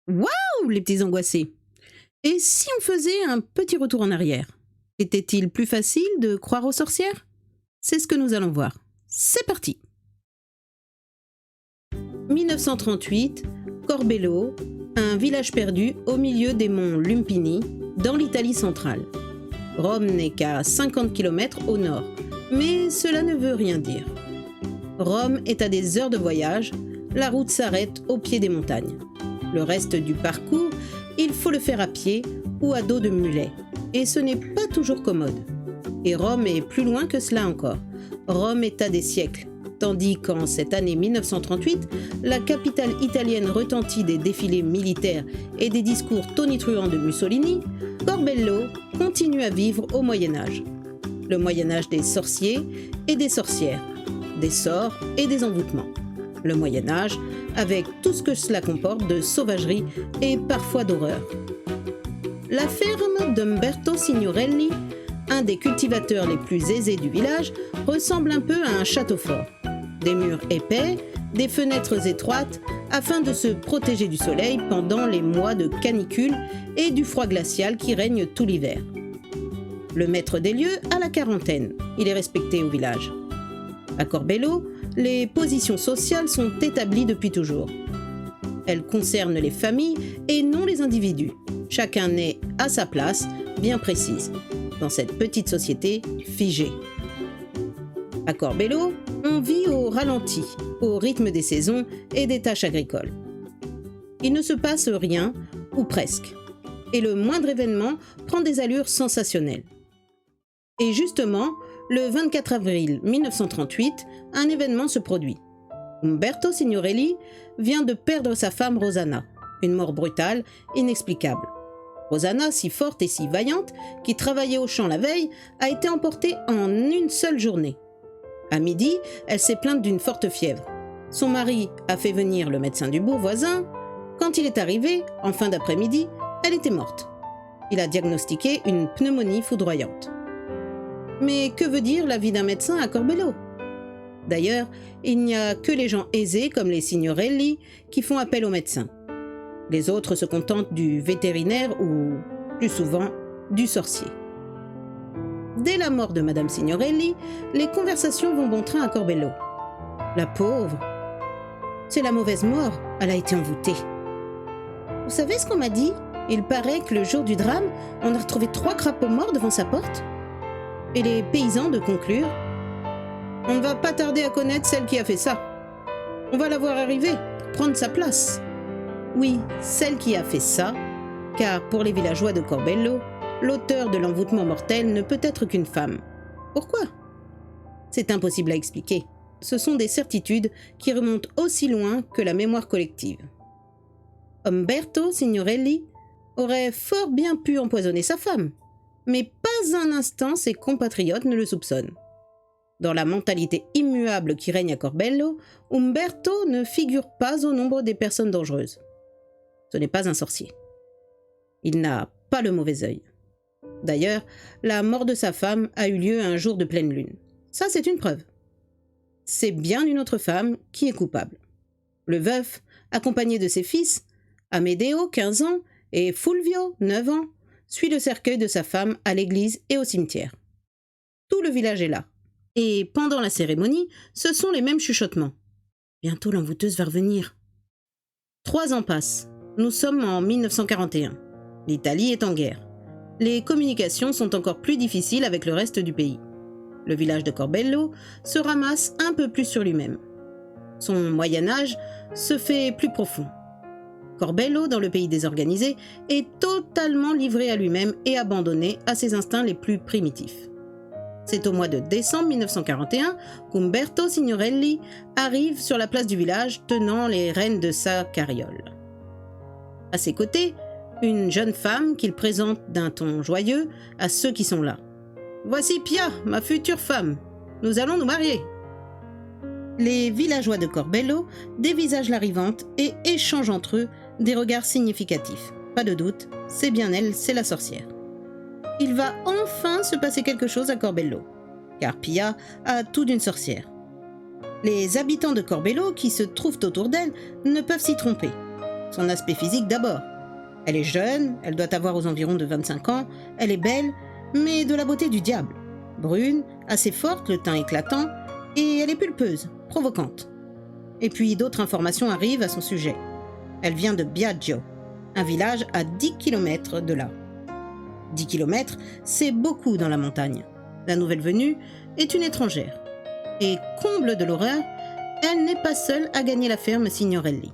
Waouh, les petits angoissés! Et si on faisait un petit retour en arrière? Était-il plus facile de croire aux sorcières? C'est ce que nous allons voir. C'est parti! 1938, Corbello, un village perdu au milieu des monts Lumpini, dans l'Italie centrale. Rome n'est qu'à 50 km au nord, mais cela ne veut rien dire. Rome est à des heures de voyage, la route s'arrête au pied des montagnes. Le reste du parcours, il faut le faire à pied ou à dos de mulet, et ce n'est pas toujours commode. Et Rome est plus loin que cela encore. Rome est à des siècles, tandis qu'en cette année 1938, la capitale italienne retentit des défilés militaires et des discours tonitruants de Mussolini, Corbello continue à vivre au Moyen-Âge. Le Moyen-Âge des sorciers et des sorcières, des sorts et des envoûtements. Le Moyen-Âge avec tout ce que cela comporte de sauvagerie et parfois d'horreur. La ferme d'Umberto Signorelli, un des cultivateurs les plus aisés du village, ressemble un peu à un château fort. Des murs épais, des fenêtres étroites, afin de se protéger du soleil pendant les mois de canicule et du froid glacial qui règne tout l'hiver. Le maître des lieux a la quarantaine, il est respecté au village. À Corbello, les positions sociales sont établies depuis toujours. Elles concernent les familles et non les individus. Chacun est à sa place, bien précise, dans cette petite société figée. À Corbello, on vit au ralenti, au rythme des saisons et des tâches agricoles. Il ne se passe rien, ou presque, et le moindre événement prend des allures sensationnelles. Et justement, le 24 avril 1938, un événement se produit. Umberto Signorelli vient de perdre sa femme Rosanna, une mort brutale, inexplicable. Rosanna, si forte et si vaillante, qui travaillait au champ la veille, a été emportée en une seule journée. À midi, elle s'est plainte d'une forte fièvre. Son mari a fait venir le médecin du bourg voisin. Quand il est arrivé, en fin d'après-midi, elle était morte. Il a diagnostiqué une pneumonie foudroyante. Mais que veut dire la vie d'un médecin à Corbello? D'ailleurs, il n'y a que les gens aisés comme les Signorelli qui font appel aux médecins. Les autres se contentent du vétérinaire ou, plus souvent, du sorcier. Dès la mort de Madame Signorelli, les conversations vont bon train à Corbello. La pauvre, c'est la mauvaise mort, elle a été envoûtée. Vous savez ce qu'on m'a dit? Il paraît que le jour du drame, on a retrouvé 3 crapauds morts devant sa porte. Et les paysans de conclure: on ne va pas tarder à connaître celle qui a fait ça. On va la voir arriver, prendre sa place. Oui, celle qui a fait ça, car pour les villageois de Corbello, l'auteur de l'envoûtement mortel ne peut être qu'une femme. Pourquoi? C'est impossible à expliquer. Ce sont des certitudes qui remontent aussi loin que la mémoire collective. Umberto Signorelli aurait fort bien pu empoisonner sa femme, mais pas un instant ses compatriotes ne le soupçonnent. Dans la mentalité immuable qui règne à Corbello, Umberto ne figure pas au nombre des personnes dangereuses. Ce n'est pas un sorcier. Il n'a pas le mauvais œil. D'ailleurs, la mort de sa femme a eu lieu un jour de pleine lune. Ça, c'est une preuve. C'est bien une autre femme qui est coupable. Le veuf, accompagné de ses fils, Amedeo, 15 ans, et Fulvio, 9 ans, suit le cercueil de sa femme à l'église et au cimetière. Tout le village est là. Et pendant la cérémonie, ce sont les mêmes chuchotements. Bientôt l'envoûteuse va revenir. 3 ans passent. Nous sommes en 1941. L'Italie est en guerre. Les communications sont encore plus difficiles avec le reste du pays. Le village de Corbello se ramasse un peu plus sur lui-même. Son Moyen-Âge se fait plus profond. Corbello, dans le pays désorganisé, est totalement livré à lui-même et abandonné à ses instincts les plus primitifs. C'est au mois de décembre 1941 qu'Umberto Signorelli arrive sur la place du village tenant les rênes de sa carriole. À ses côtés, une jeune femme qu'il présente d'un ton joyeux à ceux qui sont là. « Voici Pia, ma future femme. Nous allons nous marier. » Les villageois de Corbello dévisagent l'arrivante et échangent entre eux des regards significatifs. Pas de doute, c'est bien elle, c'est la sorcière. Il va enfin se passer quelque chose à Corbello, car Pia a tout d'une sorcière. Les habitants de Corbello qui se trouvent autour d'elle ne peuvent s'y tromper. Son aspect physique d'abord. Elle est jeune, elle doit avoir aux environs de 25 ans, elle est belle, mais de la beauté du diable. Brune, assez forte, le teint éclatant, et elle est pulpeuse, provocante. Et puis d'autres informations arrivent à son sujet. Elle vient de Biagio, un village à 10 km de là. 10 km, c'est beaucoup dans la montagne. La nouvelle venue est une étrangère. Et comble de l'horreur, elle n'est pas seule à gagner la ferme Signorelli.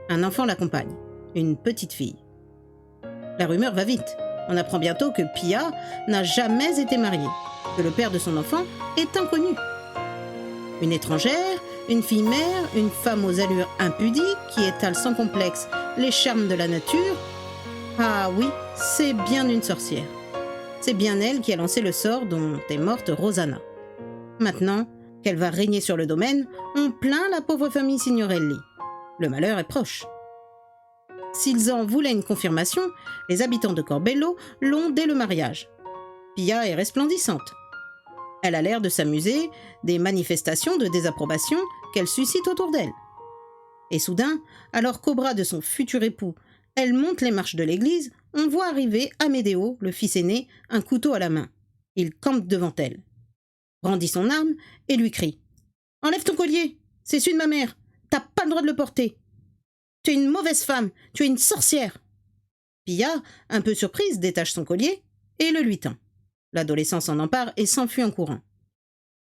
Un enfant l'accompagne, une petite fille. La rumeur va vite. On apprend bientôt que Pia n'a jamais été mariée, que le père de son enfant est inconnu. Une étrangère, une fille mère, une femme aux allures impudiques qui étale sans complexe les charmes de la nature. Ah oui, c'est bien une sorcière. C'est bien elle qui a lancé le sort dont est morte Rosanna. Maintenant qu'elle va régner sur le domaine, on plaint la pauvre famille Signorelli. Le malheur est proche. S'ils en voulaient une confirmation, les habitants de Corbello l'ont dès le mariage. Pia est resplendissante. Elle a l'air de s'amuser des manifestations de désapprobation qu'elle suscite autour d'elle. Et soudain, alors qu'au bras de son futur époux, elle monte les marches de l'église, on voit arriver Amedeo, le fils aîné, un couteau à la main. Il campe devant elle, brandit son arme et lui crie « Enlève ton collier, c'est celui de ma mère, t'as pas le droit de le porter. Tu es une mauvaise femme, tu es une sorcière. » Pia, un peu surprise, détache son collier et le lui tend. L'adolescent s'en empare et s'enfuit en courant.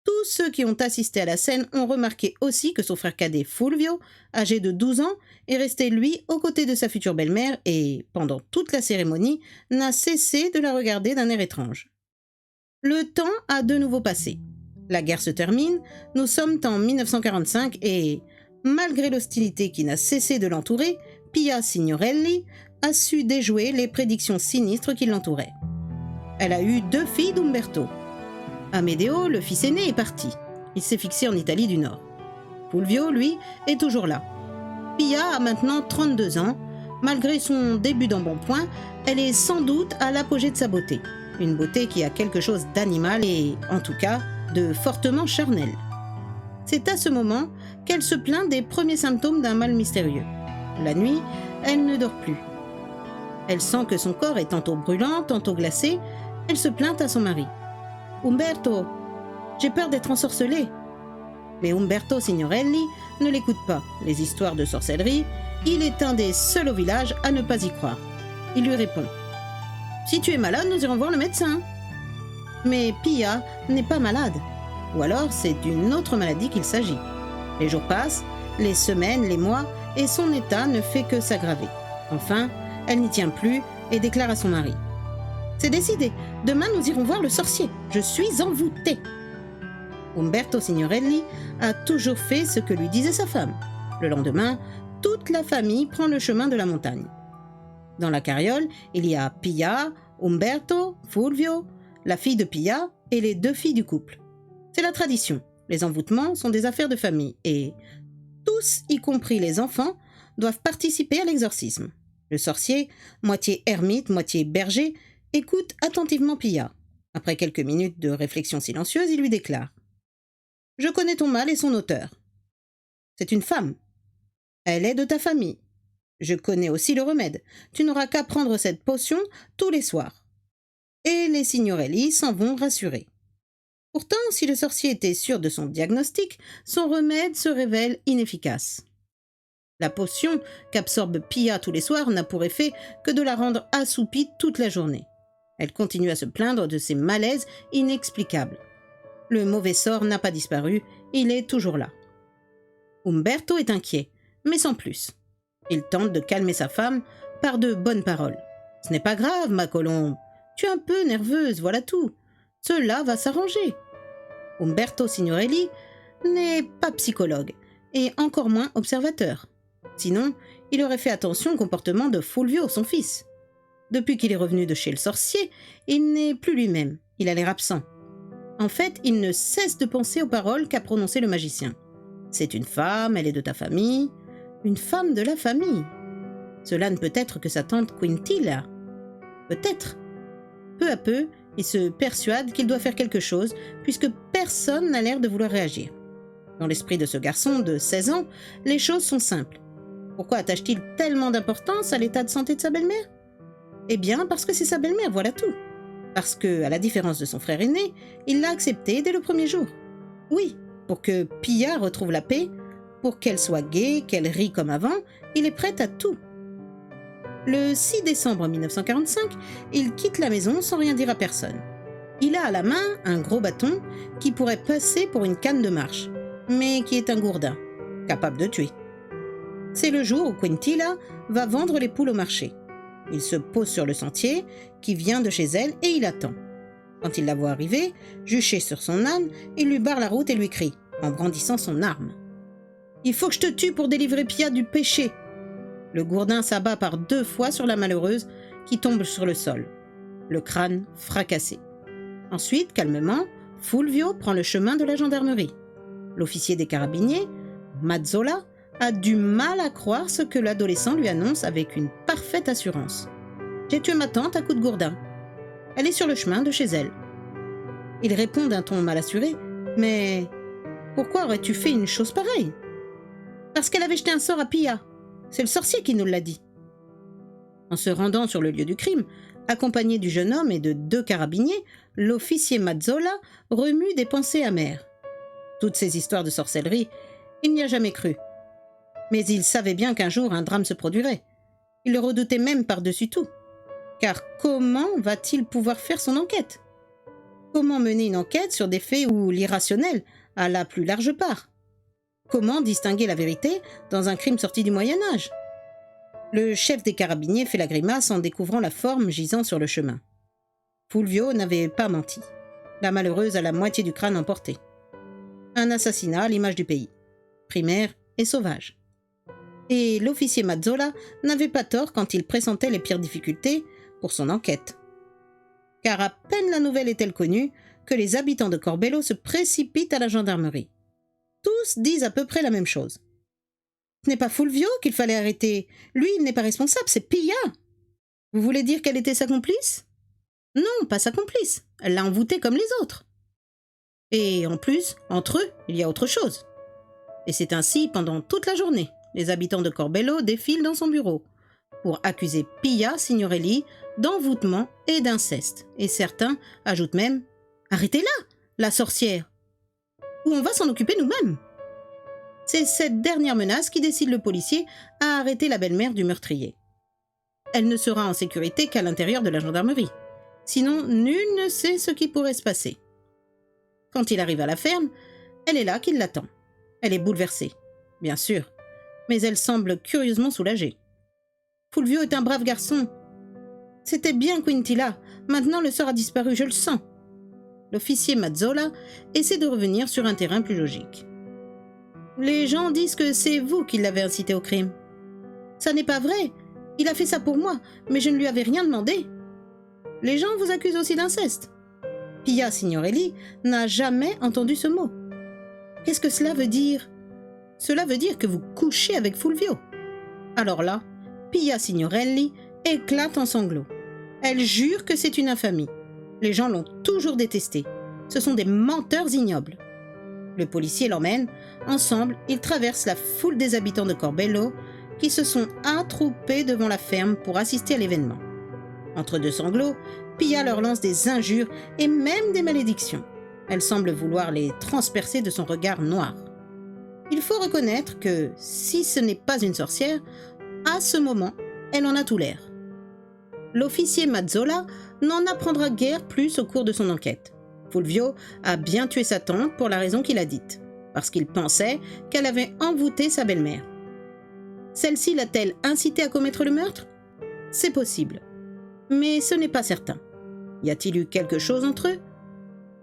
Tous ceux qui ont assisté à la scène ont remarqué aussi que son frère cadet Fulvio, âgé de 12 ans, est resté lui aux côtés de sa future belle-mère et, pendant toute la cérémonie, n'a cessé de la regarder d'un air étrange. Le temps a de nouveau passé. La guerre se termine, nous sommes en 1945 et, malgré l'hostilité qui n'a cessé de l'entourer, Pia Signorelli a su déjouer les prédictions sinistres qui l'entouraient. Elle a eu 2 filles d'Umberto. Amedeo, le fils aîné, est parti. Il s'est fixé en Italie du Nord. Fulvio, lui, est toujours là. Pia a maintenant 32 ans. Malgré son début d'embonpoint, elle est sans doute à l'apogée de sa beauté. Une beauté qui a quelque chose d'animal et, en tout cas, de fortement charnel. C'est à ce moment qu'elle se plaint des premiers symptômes d'un mal mystérieux. La nuit, elle ne dort plus. Elle sent que son corps est tantôt brûlant, tantôt glacé. Elle se plaint à son mari. « Umberto, j'ai peur d'être ensorcelée. » Mais Umberto Signorelli ne l'écoute pas. Les histoires de sorcellerie, il est un des seuls au village à ne pas y croire. Il lui répond « Si tu es malade, nous irons voir le médecin. » Mais Pia n'est pas malade. Ou alors c'est d'une autre maladie qu'il s'agit. Les jours passent, les semaines, les mois, et son état ne fait que s'aggraver. Enfin, elle n'y tient plus et déclare à son mari « C'est décidé, demain nous irons voir le sorcier, je suis envoûtée. » Umberto Signorelli a toujours fait ce que lui disait sa femme. Le lendemain, toute la famille prend le chemin de la montagne. Dans la carriole, il y a Pia, Umberto, Fulvio, la fille de Pia et les 2 filles du couple. C'est la tradition, les envoûtements sont des affaires de famille et tous, y compris les enfants, doivent participer à l'exorcisme. Le sorcier, moitié ermite, moitié berger, écoute attentivement Pia. Après quelques minutes de réflexion silencieuse, il lui déclare « Je connais ton mal et son auteur. C'est une femme. Elle est de ta famille. Je connais aussi le remède. Tu n'auras qu'à prendre cette potion tous les soirs. » Et les Signorelli s'en vont rassurés. Pourtant, si le sorcier était sûr de son diagnostic, son remède se révèle inefficace. La potion qu'absorbe Pia tous les soirs n'a pour effet que de la rendre assoupie toute la journée. Elle continue à se plaindre de ses malaises inexplicables. Le mauvais sort n'a pas disparu, il est toujours là. Umberto est inquiet, mais sans plus. Il tente de calmer sa femme par de bonnes paroles. « Ce n'est pas grave, ma colombe. Tu es un peu nerveuse, voilà tout. Cela va s'arranger. » Umberto Signorelli n'est pas psychologue, et encore moins observateur. Sinon, il aurait fait attention au comportement de Fulvio, son fils. Depuis qu'il est revenu de chez le sorcier, il n'est plus lui-même, il a l'air absent. En fait, il ne cesse de penser aux paroles qu'a prononcées le magicien. C'est une femme, elle est de ta famille. Une femme de la famille. Cela ne peut être que sa tante Quintilla. Peut-être. Peu à peu, il se persuade qu'il doit faire quelque chose, puisque personne n'a l'air de vouloir réagir. Dans l'esprit de ce garçon de 16 ans, les choses sont simples. Pourquoi attache-t-il tellement d'importance à l'état de santé de sa belle-mère? Eh bien, parce que c'est sa belle-mère, voilà tout. Parce que, à la différence de son frère aîné, il l'a acceptée dès le premier jour. Oui, pour que Pia retrouve la paix, pour qu'elle soit gaie, qu'elle rie comme avant, il est prêt à tout. Le 6 décembre 1945, il quitte la maison sans rien dire à personne. Il a à la main un gros bâton qui pourrait passer pour une canne de marche, mais qui est un gourdin, capable de tuer. C'est le jour où Quintilla va vendre les poules au marché. Il se pose sur le sentier qui vient de chez elle et il attend. Quand il la voit arriver, juché sur son âne, il lui barre la route et lui crie, en brandissant son arme. « Il faut que je te tue pour délivrer Pia du péché !» Le gourdin s'abat par 2 fois sur la malheureuse qui tombe sur le sol, le crâne fracassé. Ensuite, calmement, Fulvio prend le chemin de la gendarmerie. L'officier des carabiniers, Mazzola, a du mal à croire ce que l'adolescent lui annonce avec une parfaite assurance. « J'ai tué ma tante à coup de gourdin. Elle est sur le chemin de chez elle. » Il répond d'un ton mal assuré. « Mais pourquoi aurais-tu fait une chose pareille ?»« Parce qu'elle avait jeté un sort à Pia. C'est le sorcier qui nous l'a dit. » En se rendant sur le lieu du crime, accompagné du jeune homme et de 2 carabiniers, l'officier Mazzola remue des pensées amères. Toutes ces histoires de sorcellerie, il n'y a jamais cru. Mais il savait bien qu'un jour un drame se produirait. Il le redoutait même par-dessus tout. Car comment va-t-il pouvoir faire son enquête? Comment mener une enquête sur des faits où l'irrationnel a la plus large part? Comment distinguer la vérité dans un crime sorti du Moyen-Âge? Le chef des carabiniers fait la grimace en découvrant la forme gisant sur le chemin. Fulvio n'avait pas menti. La malheureuse a la moitié du crâne emporté. Un assassinat à l'image du pays, primaire et sauvage. Et l'officier Mazzola n'avait pas tort quand il pressentait les pires difficultés pour son enquête. Car à peine la nouvelle est-elle connue que les habitants de Corbello se précipitent à la gendarmerie. Tous disent à peu près la même chose. Ce n'est pas Fulvio qu'il fallait arrêter. Lui, il n'est pas responsable, c'est Pia. Vous voulez dire qu'elle était sa complice? Non, pas sa complice. Elle l'a envoûtée comme les autres. Et en plus, entre eux, il y a autre chose. Et c'est ainsi pendant toute la journée. Les habitants de Corbello défilent dans son bureau pour accuser Pia Signorelli d'envoûtement et d'inceste. Et certains ajoutent même « Arrêtez-la, la sorcière !» ou « On va s'en occuper nous-mêmes !» C'est cette dernière menace qui décide le policier à arrêter la belle-mère du meurtrier. Elle ne sera en sécurité qu'à l'intérieur de la gendarmerie. Sinon, nul ne sait ce qui pourrait se passer. Quand il arrive à la ferme, elle est là qui l'attend. Elle est bouleversée, bien sûr, mais elle semble curieusement soulagée. Fulvio est un brave garçon. C'était bien Quintilla, maintenant le sort a disparu, je le sens. L'officier Mazzola essaie de revenir sur un terrain plus logique. Les gens disent que c'est vous qui l'avez incité au crime. Ça n'est pas vrai, il a fait ça pour moi, mais je ne lui avais rien demandé. Les gens vous accusent aussi d'inceste. Pia Signorelli n'a jamais entendu ce mot. Qu'est-ce que cela veut dire? Cela veut dire que vous couchez avec Fulvio. Alors là, Pia Signorelli éclate en sanglots. Elle jure que c'est une infamie. Les gens l'ont toujours détestée. Ce sont des menteurs ignobles. Le policier l'emmène. Ensemble, ils traversent la foule des habitants de Corbello qui se sont attroupés devant la ferme pour assister à l'événement. Entre 2 sanglots, Pia leur lance des injures et même des malédictions. Elle semble vouloir les transpercer de son regard noir. Il faut reconnaître que, si ce n'est pas une sorcière, à ce moment, elle en a tout l'air. L'officier Mazzola n'en apprendra guère plus au cours de son enquête. Fulvio a bien tué sa tante pour la raison qu'il a dite, parce qu'il pensait qu'elle avait envoûté sa belle-mère. Celle-ci l'a-t-elle incité à commettre le meurtre? C'est possible, mais ce n'est pas certain. Y a-t-il eu quelque chose entre eux?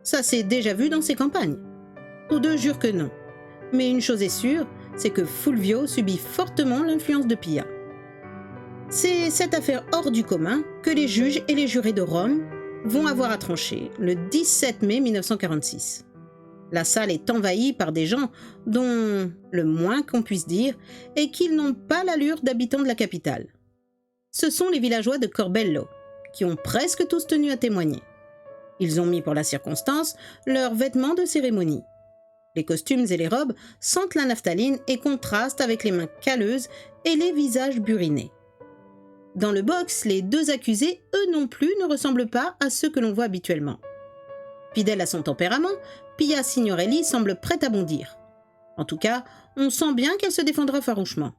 Ça s'est déjà vu dans ses campagnes. Tous 2 jurent que non. Mais une chose est sûre, c'est que Fulvio subit fortement l'influence de Pia. C'est cette affaire hors du commun que les juges et les jurés de Rome vont avoir à trancher le 17 mai 1946. La salle est envahie par des gens dont, le moins qu'on puisse dire, est qu'ils n'ont pas l'allure d'habitants de la capitale. Ce sont les villageois de Corbello, qui ont presque tous tenu à témoigner. Ils ont mis pour la circonstance leurs vêtements de cérémonie. Les costumes et les robes sentent la naphtaline et contrastent avec les mains calleuses et les visages burinés. Dans le box, les deux accusés, eux non plus, ne ressemblent pas à ceux que l'on voit habituellement. Fidèle à son tempérament, Pia Signorelli semble prête à bondir. En tout cas, on sent bien qu'elle se défendra farouchement.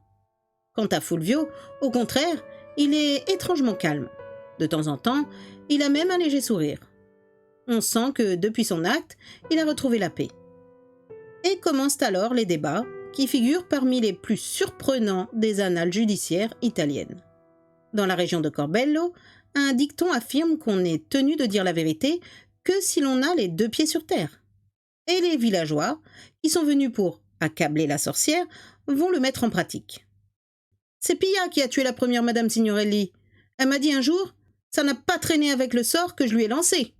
Quant à Fulvio, au contraire, il est étrangement calme. De temps en temps, il a même un léger sourire. On sent que, depuis son acte, il a retrouvé la paix. Et commencent alors les débats, qui figurent parmi les plus surprenants des annales judiciaires italiennes. Dans la région de Corbello, un dicton affirme qu'on est tenu de dire la vérité que si l'on a les deux pieds sur terre. Et les villageois, qui sont venus pour accabler la sorcière, vont le mettre en pratique. C'est Pia qui a tué la première Madame Signorelli. Elle m'a dit un jour, ça n'a pas traîné avec le sort que je lui ai lancé.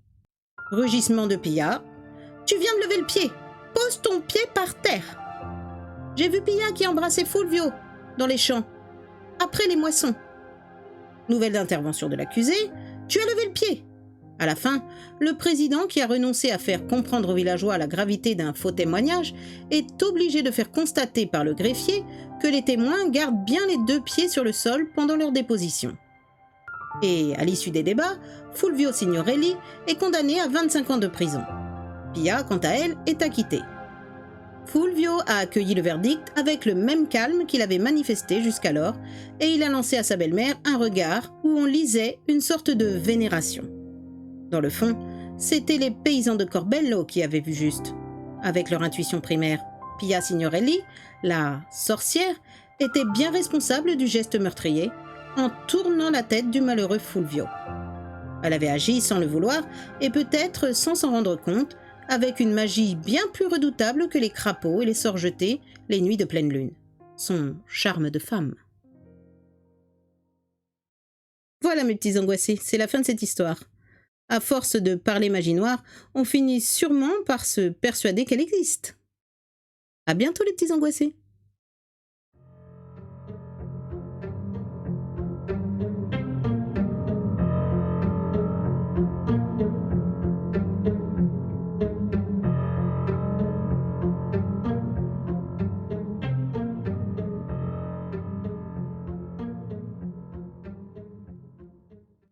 Rugissement de Pia. Tu viens de lever le pied. Pose ton pied par terre. J'ai vu Pia qui embrassait Fulvio dans les champs, après les moissons. Nouvelle intervention de l'accusé. Tu as levé le pied. À la fin, le président, qui a renoncé à faire comprendre aux villageois la gravité d'un faux témoignage, est obligé de faire constater par le greffier que les témoins gardent bien les deux pieds sur le sol pendant leur déposition. Et à l'issue des débats, Fulvio Signorelli est condamné à 25 ans de prison. Pia, quant à elle, est acquittée. Fulvio a accueilli le verdict avec le même calme qu'il avait manifesté jusqu'alors, et il a lancé à sa belle-mère un regard où on lisait une sorte de vénération. Dans le fond, c'étaient les paysans de Corbello qui avaient vu juste. Avec leur intuition primaire, Pia Signorelli, la sorcière, était bien responsable du geste meurtrier, en tournant la tête du malheureux Fulvio. Elle avait agi sans le vouloir, et peut-être sans s'en rendre compte, avec une magie bien plus redoutable que les crapauds et les sorts jetés les nuits de pleine lune. Son charme de femme. Voilà mes petits angoissés, c'est la fin de cette histoire. À force de parler magie noire, on finit sûrement par se persuader qu'elle existe. À bientôt les petits angoissés.